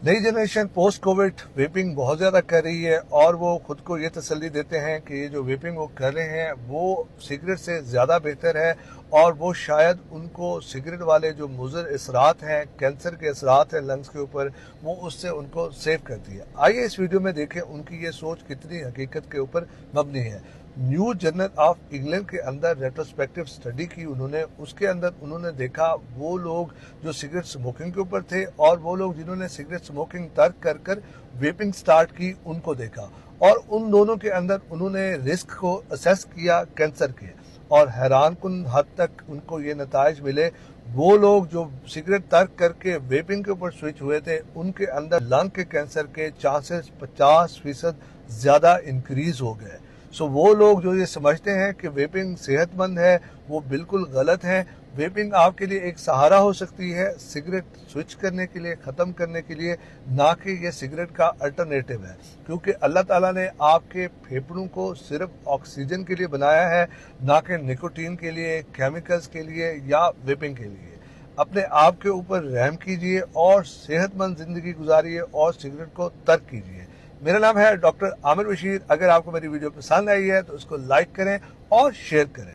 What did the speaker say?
नई generation post Covid vaping बहुत ज़्यादा कर रही है और वो खुद को ये तसल्ली देते हैं कि ये जो वेपिंग वो कर रहे हैं वो सिगरेट से ज़्यादा बेहतर है और वो शायद उनको सिगरेट वाले जो मुज़र असरात हैं, कैंसर के असरात हैं लंग्स के ऊपर, वो उससे उनको सेव करती है। आइए इस वीडियो में देखें उनकी ये सोच कितनी हकीकत के ऊपर मबनी है। न्यू जर्नल ऑफ इंग्लैंड के अंदर रेट्रोस्पेक्टिव स्टडी की उन्होंने, उसके अंदर उन्होंने देखा वो लोग जो सिगरेट स्मोकिंग के ऊपर थे और वो लोग जिन्होंने सिगरेट स्मोकिंग तर्क कर कर वेपिंग स्टार्ट की, उनको देखा और उन दोनों के अंदर उन्होंने रिस्क को असेस किया कैंसर के, और हैरान कुन हद तक उनको ये नताइज मिले। वो लोग जो सिगरेट तर्क करके वेपिंग के ऊपर स्विच हुए थे उनके अंदर लंग के कैंसर के चांसेस 50% ज्यादा इंक्रीज हो गए। सो वो लोग जो ये समझते हैं कि वेपिंग सेहतमंद है, वो बिल्कुल गलत है। वेपिंग आपके लिए एक सहारा हो सकती है सिगरेट स्विच करने के लिए, ख़त्म करने के लिए, ना कि ये सिगरेट का अल्टरनेटिव है, क्योंकि अल्लाह ताला ने आपके फेफड़ों को सिर्फ ऑक्सीजन के लिए बनाया है, ना कि निकोटीन के लिए, केमिकल्स के लिए या वेपिंग के लिए। अपने आप के ऊपर रहम कीजिए और सेहतमंद ज़िंदगी गुजारिए और सिगरेट को तर्क कीजिए। मेरा नाम है डॉक्टर आमिर बशीर। अगर आपको मेरी वीडियो पसंद आई है तो उसको लाइक करें और शेयर करें।